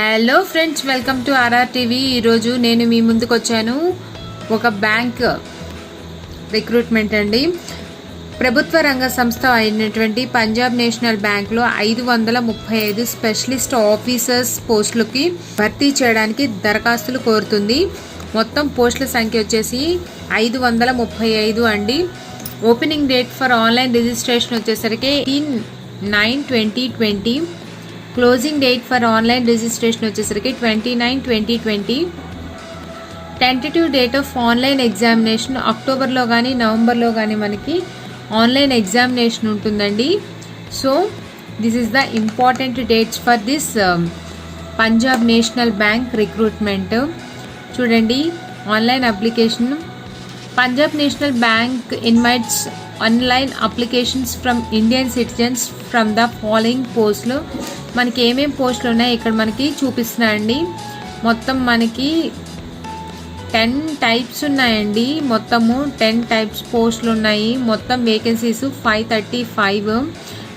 Hello friends, welcome to RR TV. ఈరోజు నేను మీ ముందుకు వచ్చాను. ఒక బ్యాంక్ రిక్రూట్మెంట్ అండి. ప్రభుత్వ రంగ సంస్థ అయినటువంటి పంజాబ్ నేషనల్ బ్యాంక్లో 535 స్పెషలిస్ట్ ఆఫీసర్స్ పోస్టులకి భర్తీ చేయడానికి దరఖాస్తులు కోరుతుంది. మొత్తం పోస్టుల సంఖ్య వచ్చేసి 535 అండి. Opening date for online registration వచ్చేసరికి 9/2020. Closing date for online registration వచ్చేసరికి 29/2020. Tentative date of online examination అక్టోబర్లో కానీ నవంబర్లో కానీ మనకి ఆన్లైన్ ఎగ్జామినేషన్ ఉంటుందండి. So this is the important dates for this Punjab national bank recruitment. చూడండి, online application. Punjab national bank invites online applications from Indian citizens from the following పోస్టులు. మనకి ఏమేమి పోస్టులు ఉన్నాయి ఇక్కడ మనకి చూపిస్తున్నాయండి. మొత్తం మనకి 10 టైప్స్ ఉన్నాయండి. మొత్తము 10 టైప్స్ పోస్టులు ఉన్నాయి. మొత్తం వేకెన్సీస్ 535.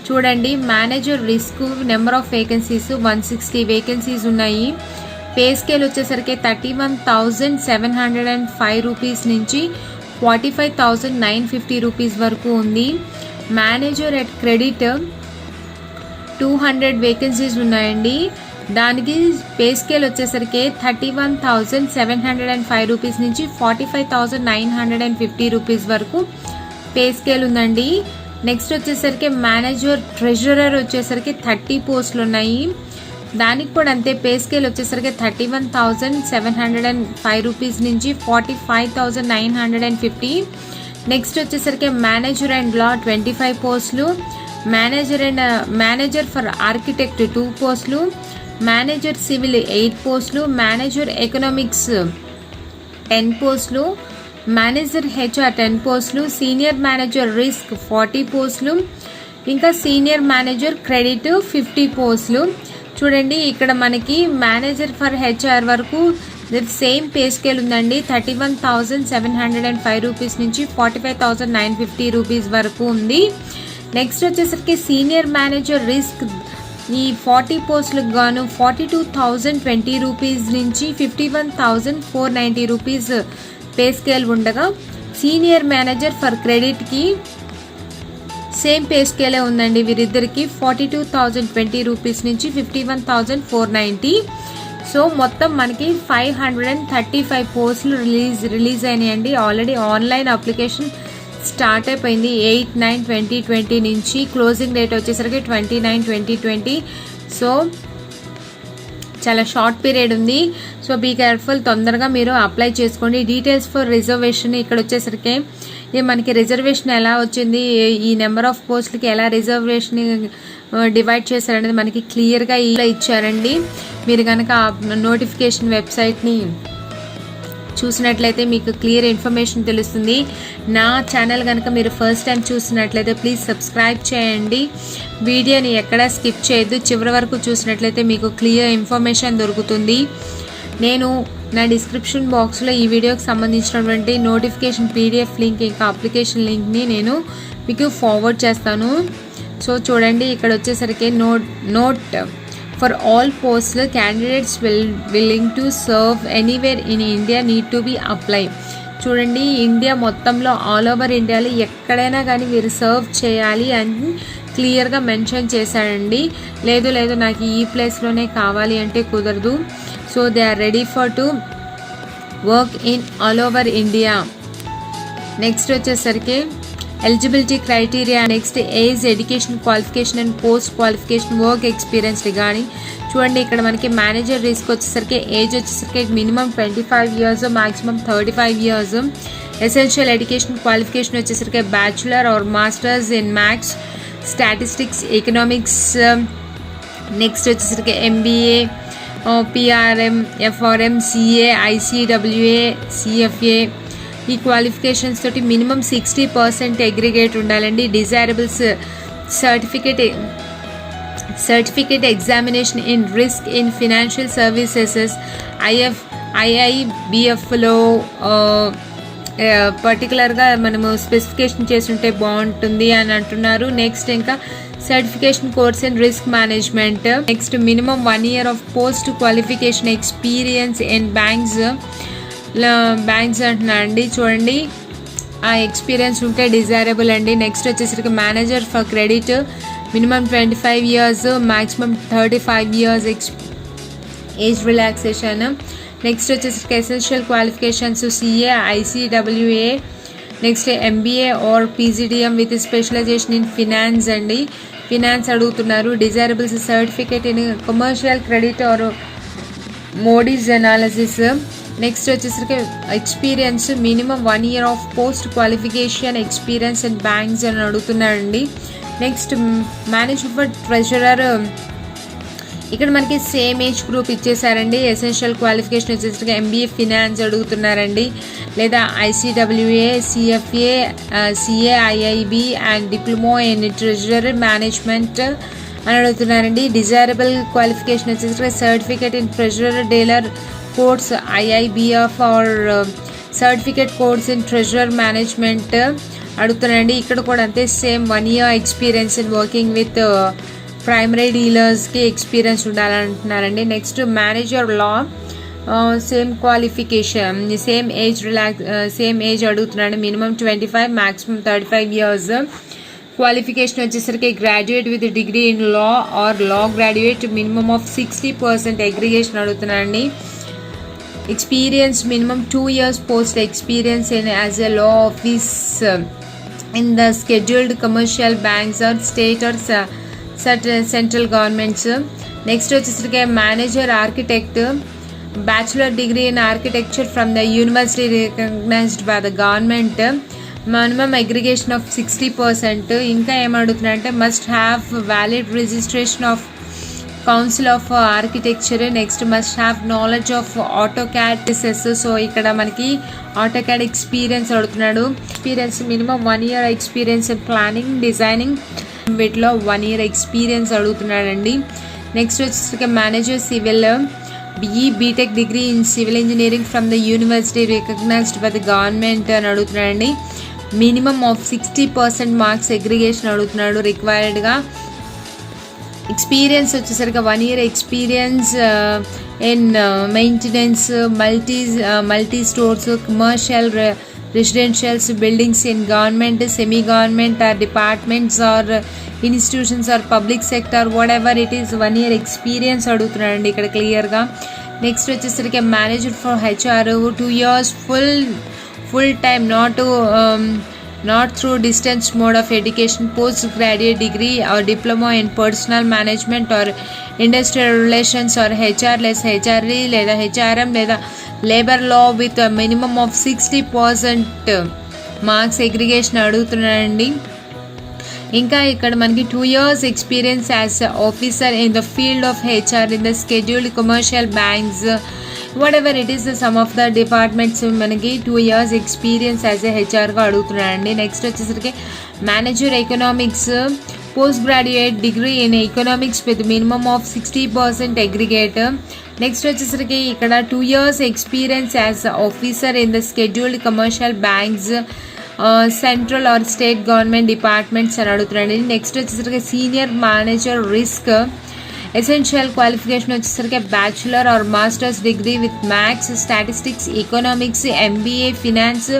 చూడండి, manager risk number of vacancies 160 vacancies ఉన్నాయి. పే స్కేల్ వచ్చేసరికి 31,705 రూపీస్ నుంచి 45,950 రూపీస్ వరకు ఉంది. మేనేజర్ ఎట్ క్రెడిట్ 200 వేకెన్సీస్ ఉన్నాయండి. దానికి పే స్కేల్ వచ్చేసరికి 31,705 రూపీస్ నుంచి 45,950 రూపీస్ వరకు పే స్కేల్ ఉందండి. నెక్స్ట్ వచ్చేసరికి మేనేజర్ ట్రెజరర్ వచ్చేసరికి 30 పోస్టులు ఉన్నాయి. దానికి కూడా అంతే. పే స్కేల్ వచ్చేసరికి 31,705 రూపీస్ నుంచి 45,950. నెక్స్ట్ వచ్చేసరికి మేనేజర్ అండ్ లా 25 పోస్టులు. మేనేజర్ ఫర్ ఆర్కిటెక్ట్ 2 పోస్టులు. మేనేజర్ సివిల్ 8 పోస్టులు. మేనేజర్ ఎకనామిక్స్ 10 పోస్టులు. మేనేజర్ హెచ్ఆర్ 10 పోస్టులు. సీనియర్ మేనేజర్ రిస్క్ 40 పోస్టులు. ఇంకా సీనియర్ మేనేజర్ క్రెడిట్ 50 పోస్టులు. చూడండి, ఇక్కడ మనకి మేనేజర్ ఫర్ హెచ్ఆర్ వరకు సేమ్ పే స్కేల్ ఉందండి. 31,705 రూపీస్ నుంచి 45,950 రూపీస్ వరకు ఉంది. నెక్స్ట్ వచ్చేసరికి సీనియర్ మేనేజర్ రిస్క్ ఈ 40 పోస్టులకు గాను 42,020 రూపీస్ నుంచి 51,490 రూపీస్ పే స్కేల్ ఉండగా, సీనియర్ మేనేజర్ ఫర్ క్రెడిట్కి సేమ్ పే స్కేలే ఉందండి. వీరిద్దరికి 42,020 రూపీస్ నుంచి 51,490. సో మొత్తం మనకి 535 పోస్టులు రిలీజ్ అయినాయండి. ఆల్రెడీ ఆన్లైన్ అప్లికేషన్ స్టార్ట్ అయిపోయింది 8/9/2020 నుంచి. క్లోజింగ్ డేట్ వచ్చేసరికి 29/2020. సో చాలా షార్ట్ పీరియడ్ ఉంది. సో బీ కేర్ఫుల్, తొందరగా మీరు అప్లై చేసుకోండి. డీటెయిల్స్ ఫర్ రిజర్వేషన్ ఇక్కడ వచ్చేసరికి మనకి రిజర్వేషన్ ఎలా వచ్చింది, ఈ నెంబర్ ఆఫ్ పోస్టులకి ఎలా రిజర్వేషన్ డివైడ్ చేశారనేది మనకి క్లియర్గా ఇలా ఇచ్చారండి. మీరు కనుక నోటిఫికేషన్ వెబ్సైట్ని చూసినట్లయితే మీకు క్లియర్ ఇన్ఫర్మేషన్ తెలుస్తుంది. నా ఛానల్ కనుక మీరు ఫస్ట్ టైం చూసినట్లయితే ప్లీజ్ సబ్స్క్రైబ్ చేయండి. వీడియోని ఎక్కడా స్కిప్ చేయొద్దు. చివరి వరకు చూసినట్లయితే మీకు క్లియర్ ఇన్ఫర్మేషన్ దొరుకుతుంది. నేను నా డిస్క్రిప్షన్ బాక్స్లో ఈ వీడియోకి సంబంధించినటువంటి నోటిఫికేషన్ పీడిఎఫ్ లింక్ ఇంకా అప్లికేషన్ లింక్ని నేను మీకు ఫార్వర్డ్ చేస్తాను. సో చూడండి, ఇక్కడ వచ్చేసరికి note for all posts candidates willing to serve anywhere in India need to be apply. చూడండి, ఇండియా మొత్తంలో ఆల్ ఓవర్ ఇండియాలో ఎక్కడైనా కానీ మీరు సర్వ్ చేయాలి అని క్లియర్గా మెన్షన్ చేశాడండి. లేదు నాకు ఈ ప్లేస్లోనే కావాలి అంటే కుదరదు. So they are ready for to work in all over India. Next వచ్చేసరికి eligibility criteria. Next age, education qualification and post qualification, work experience regarding. చూడండి, ఇక్కడ మనకి మేనేజర్ రిస్క్ వచ్చేసరికి ఏజ్ వచ్చేసరికి minimum 25 years, maximum 35 years. Essential education qualification వచ్చేసరికి bachelor or masters in maths, statistics, economics. Next వచ్చేసరికి MBA, PRM, FRM, CA, ICWA, CFA. ఈ qualifications తోటి minimum 60% aggregate ఉండాలండి. డిజైరబుల్స్ certificate examination in risk in financial services IIBFలో పర్టికులర్గా మనము specification చేస్తుంటే బాగుంటుంది అని అంటున్నారు. నెక్స్ట్ ఇంకా certification course in risk management. Next, minimum 1 year of post qualification experience in banks అంటున్నారండి. చూడండి, ఆ ఎక్స్పీరియన్స్ ఉంటే డిజైరబుల్ అండి. నెక్స్ట్ వచ్చేసరికి manager for credit minimum 25 years, maximum 35 years age relaxation. Next వచ్చేసరికి essential qualifications CA, ICWA, next MBA or PGDM with specialisation in finance అండి. Finance అడుగుతున్నారు. Desirables certificate in commercial credit or Moody's analysis. Next వచ్చేసరికి experience minimum 1 year of post qualification experience in banks అని అడుగుతున్నారండి. Next manager for treasurer, ఇక్కడ మనకి same age group ఇచ్చేసారండి. Essential qualification వచ్చేసరికి MBA finance అడుగుతున్నారండి, లేదా ICWA, CFA, CAIIB and diploma in treasury management అని అడుగుతున్నారండి. డిజైరబుల్ క్వాలిఫికేషన్ వచ్చేసరికి certificate in treasury dealer course IIBF or certificate course in treasury management అడుగుతున్నారండి. ఇక్కడ కూడా అంతే, same 1 year experience in working with primary డీలర్స్కి ఎక్స్పీరియన్స్ ఉండాలంటున్నారండి. Next manager law, same qualification, same age అడుగుతున్నాడు. Minimum 25, maximum 35 years. క్వాలిఫికేషన్ వచ్చేసరికి graduate with degree in law or law graduate, minimum of 60% aggregation అడుగుతున్నారండి. Experience minimum 2 years post experience in as a law office in the scheduled commercial banks or state or central governments. Next వచ్చేసరికి manager architect, bachelor degree in architecture from the university recognised by the government, minimum aggregation of 60%. ఇంకా ఏమడుగుతున్నారంటే must have valid registration of council of architecture. Next must have knowledge of AutoCAD సెస్. So ఇక్కడ మనకి AutoCAD experience అడుగుతున్నాడు. Experience minimum 1 year experience in planning, designing వీటిలో 1 year experience అడుగుతున్నాడండి. Next వచ్చేసరికి manager civil, BE BTech degree in civil engineering from the university recognised by the government అని అడుగుతున్నాడండి. Minimum of 60% marks aggregation అడుగుతున్నాడు రిక్వైర్డ్గా. Experience వచ్చేసరికి 1 year experience in maintenance, multi stores, commercial residentials, buildings in government, semi government or departments or institutions or public sector, whatever it is 1 year experience అడుగుతున్నాడండి ఇక్కడ క్లియర్గా. Next వచ్చేసరికి manager for HR 2 years full time, not through distance mode of education, postgraduate degree or diploma in personal management or industrial relations or HR less HRE లేదా HRM లేదా labour law with minimum of 60% marks aggregation అడుగుతున్నాడండి. ఇంకా ఇక్కడ మనకి 2 years experience as officer in the field of HR in the scheduled commercial banks, whatever it is some of the departments మనకి 2 years experience as a హెచ్ఆర్గా అడుగుతున్నాడండి. Next వచ్చేసరికి manager economics, post graduate degree in economics with minimum of 60% aggregate. Next వచ్చేసరికి ఇక్కడ 2 years experience as officer in the scheduled commercial banks, central or state government departments అని అడుగుతున్నాడండి. Next వచ్చేసరికి senior manager risk, essential qualification వచ్చేసరికి bachelor or masters degree with maths, statistics, economics, MBA finance,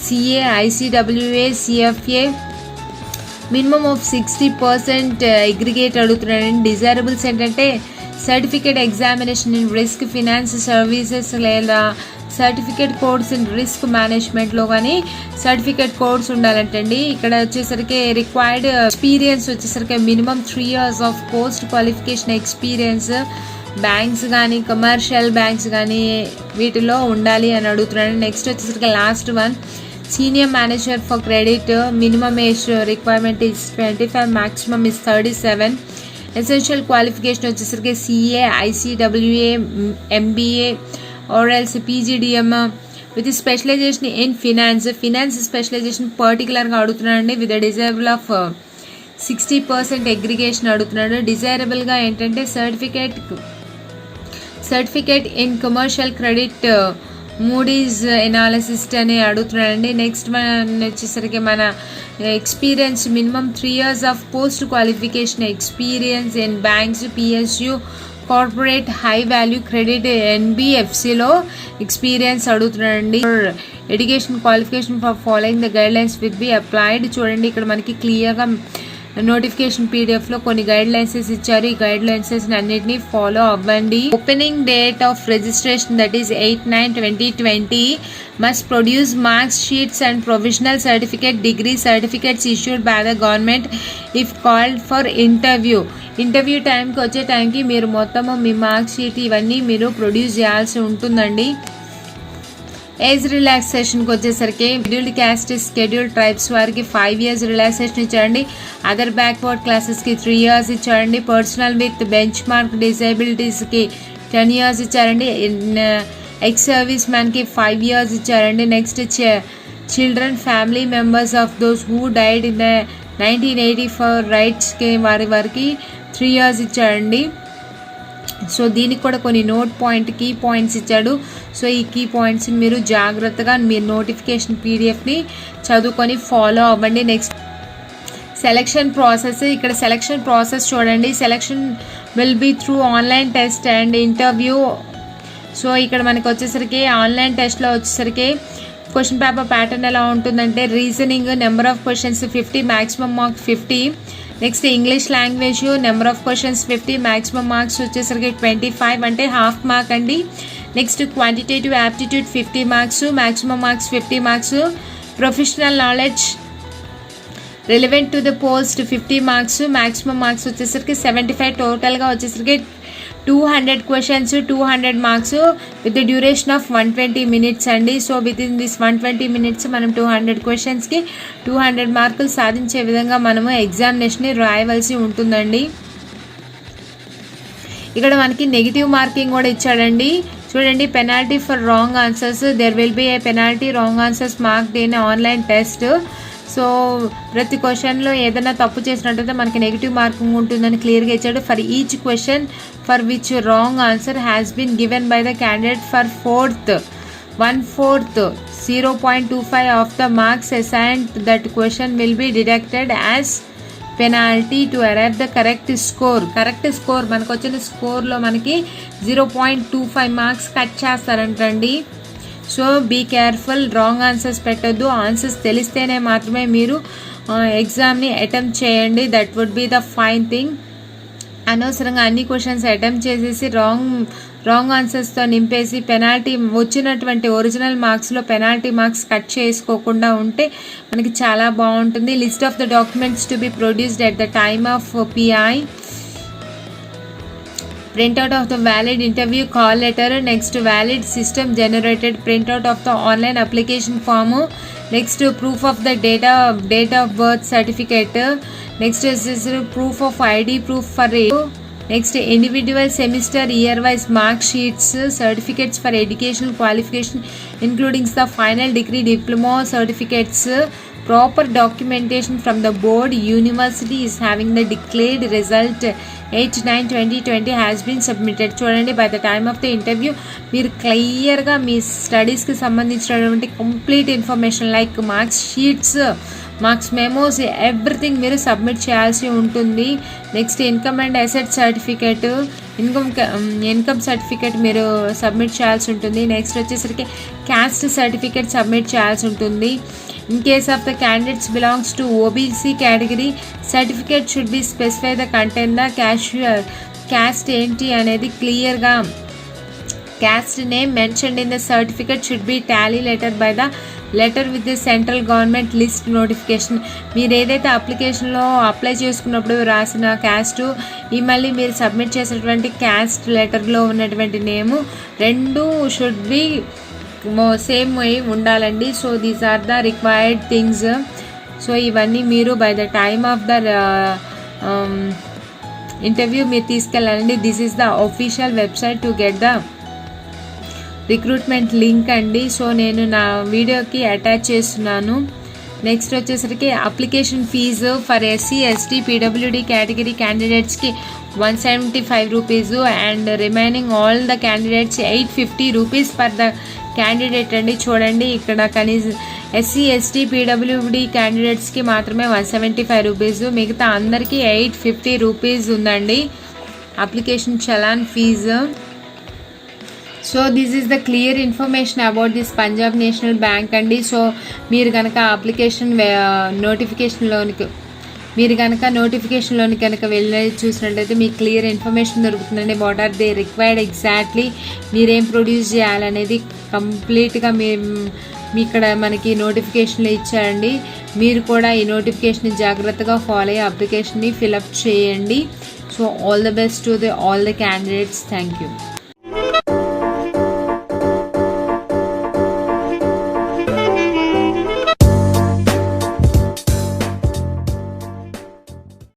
CA, ICWA, CFA, minimum of 60% aggregate అడుగుతున్నాడండి. Desirables ఏంటంటే certificate examination in risk finance services లేదా certificate course in risk మేనేజ్మెంట్లో కానీ certificate course ఉండాలంటండి. ఇక్కడ వచ్చేసరికి required experience వచ్చేసరికి minimum 3 years of post qualification experience banks కానీ కమర్షియల్ బ్యాంక్స్ కానీ వీటిలో ఉండాలి అని అడుగుతున్నాడు. నెక్స్ట్ వచ్చేసరికి last one senior manager for credit, minimum age requirement is 25, maximum is 37. Essential qualification వచ్చేసరికి CA, ICWA, MBA or else PGDM with specialisation in finance specialisation పర్టికులర్గా అడుగుతున్నాడండి. విత్ డిజైరబుల్ ఆఫ్ 60% అగ్రిగేషన్ అడుగుతున్నాడు. డిజైరబుల్గా ఏంటంటే certificate in commercial credit Moody's analyst అని అడుగుతున్నాడండి. Next మన వచ్చేసరికి మన experience minimum 3 years of post qualification experience in banks, PSU, corporate, high value credit, ఎన్బిఎఫ్సిలో ఎక్స్పీరియన్స్ అడుగుతున్నాడండి. Education qualification for following the guidelines will be applied. చూడండి ఇక్కడ మనకి క్లియర్గా నోటిఫికేషన్ పీడిఎఫ్లో కొన్ని గైడ్ లైన్సెస్ ఇచ్చారు. ఈ గైడ్ లైన్సెస్ అన్నిటినీ ఫాలో అవ్వండి. Opening date of registration that is 8/9/2020 must produce marks sheets and provisional certificate, degree certificates issued by the government if called for interview. Interview టైంకి వచ్చే టైంకి మీరు మొత్తము మీ మార్క్ షీట్ ఇవన్నీ మీరు ప్రొడ్యూస్ చేయాల్సి ఉంటుందండి. ఏజ్ రిలాక్సేషన్కి వచ్చేసరికి షెడ్యూల్డ్ క్యాస్ట్, షెడ్యూల్డ్ ట్రైబ్స్ వారికి 5 years రిలాక్సేషన్ ఇచ్చారండి. అదర్ బ్యాక్వర్డ్ క్లాసెస్కి 3 years ఇచ్చారండి. పర్సనల్ విత్ బెంచ్ మార్క్ డిసేబిలిటీస్కి 10 years ఇచ్చారండి. ఎక్స్ సర్వీస్ మ్యాన్కి 5 years ఇచ్చారండి. Next children family members of those who died in 1984 రైట్స్కి వారికి 3 years ఇచ్చారండి. సో దీనికి కూడా కొన్ని కీ పాయింట్స్ ఇచ్చాడు. సో ఈ కీ పాయింట్స్ని మీరు జాగ్రత్తగా మీరు నోటిఫికేషన్ పీడిఎఫ్ని చదువుకొని ఫాలో అవ్వండి. Next selection process. ఇక్కడ సెలక్షన్ ప్రాసెస్ చూడండి. Selection will be through online test and interview. So ఇక్కడ మనకి వచ్చేసరికి ఆన్లైన్ టెస్ట్లో వచ్చేసరికి క్వశ్చన్ పేపర్ ప్యాటర్న్ ఎలా ఉంటుందంటే reasoning number of questions 50, maximum mark 50. Next English language number of questions 50, maximum marks వచ్చేసరికి 25 అంటే హాఫ్ మార్క్ అండి. Next quantitative aptitude 50 marks, maximum marks 50 marks. Professional knowledge relevant to the post 50 marks, maximum marks వచ్చేసరికి 75. టోటల్గా వచ్చేసరికి 200 questions, 200 marks with the duration of 120 minutes అండి. So with in this 120 minutes మనం 200 questions-కి 200 మార్కులు సాధించే విధంగా మనము ఎగ్జామినేషన్ని రాయవలసి ఉంటుందండి. ఇక్కడ మనకి నెగిటివ్ మార్కింగ్ కూడా ఇచ్చాడండి. చూడండి, penalty for wrong answers. There will be A penalty wrong answers marked in online test. So ప్రతి క్వశ్చన్లో ఏదైనా తప్పు చేసినట్టయితే మనకి నెగిటివ్ మార్కింగ్ ఉంటుందని క్లియర్గా ఇచ్చాడు. For each question for which wrong answer has been given by the candidate for 1/4 0.25 of the marks assigned that question will be deducted as penalty to arrive the correct score. Correct score మనకు వచ్చిన స్కోర్లో మనకి 0.25 marks cut చేస్తారంటండి. So be careful, wrong answers పెట్టద్దు. Answers తెలిస్తేనే మాత్రమే మీరు ఎగ్జామ్ని అటెంప్ట్ చేయండి. That would be the fine thing. అనవసరంగా అన్ని క్వశ్చన్స్ అటెంప్ట్ చేసేసి రాంగ్ ఆన్సర్స్తో నింపేసి పెనాల్టీ వచ్చినటువంటి ఒరిజినల్ మార్క్స్లో పెనాల్టీ మార్క్స్ కట్ చేసుకోకుండా ఉంటే మనకి చాలా బాగుంటుంది. List of the documents to be produced at the time of pi. Printout of the valid interview call letter. Next, valid system generated printout of the online application form. Next, proof of the date of birth certificate. Next is proof of ID, proof for next individual semester year wise mark sheets, certificates for educational qualification including the final degree, diploma certificates. Proper documentation from the board university is having the declared result 8/9/2020 has been submitted. చూడండి, by the time of the interview మీరు క్లియర్గా మీ స్టడీస్కి సంబంధించినటువంటి complete information like marks sheets, marks memos, everything మీరు submit చేయాల్సి ఉంటుంది. Next income and asset certificate, income certificate మీరు submit చేయాల్సి ఉంటుంది. నెక్స్ట్ వచ్చేసరికి క్యాస్ట్ సర్టిఫికేట్ సబ్మిట్ చేయాల్సి ఉంటుంది. In case of the candidates belongs to OBC category, certificate should be specify the content, the caste ఏంటి అనేది క్లియర్గా caste name mentioned in the certificate should be tally letter with the central government list notification. మీరు ఏదైతే అప్లికేషన్లో apply చేసుకున్నప్పుడు రాసిన caste ఈ మళ్ళీ మీరు సబ్మిట్ చేసినటువంటి క్యాస్ట్ లెటర్లో ఉన్నటువంటి నేము రెండు షుడ్ బి సేమ్ అయి ఉండాలండి. So these are the required things. So ఇవన్నీ మీరు by the time of the interview మీరు తీసుకెళ్ళాలండి. This is the official website to get the recruitment link అండి. సో నేను నా వీడియోకి అటాచ్ చేస్తున్నాను. నెక్స్ట్ వచ్చేసరికి application fee for SC, ST, PWD category క్యాండిడేట్స్కి 175 rupees and remaining all the candidates 850 rupees per the candidate అండి. చూడండి ఇక్కడ కనీసం ఎస్సీ ఎస్టీ పీడబ్ల్యూడి క్యాండిడేట్స్కి మాత్రమే 175 రూపీస్, మిగతా అందరికీ 850 రూపీస్ ఉందండి application challan fee. So this is the clear information about this Punjab national Bank అండి. సో మీరు కనుక అప్లికేషన్ నోటిఫికేషన్లోని కనుక వెళ్ళి చూసినట్లయితే మీకు క్లియర్ ఇన్ఫర్మేషన్ దొరుకుతుందండి. What are they required exactly, మీరేం ప్రొడ్యూస్ చేయాలనేది కంప్లీట్గా మీ ఇక్కడ మనకి నోటిఫికేషన్లో ఇచ్చారండి. మీరు కూడా ఈ నోటిఫికేషన్ జాగ్రత్తగా ఫాలో అయ్యి అప్లికేషన్ని ఫిలప్ చేయండి. So all the best to all the candidates. Thank you.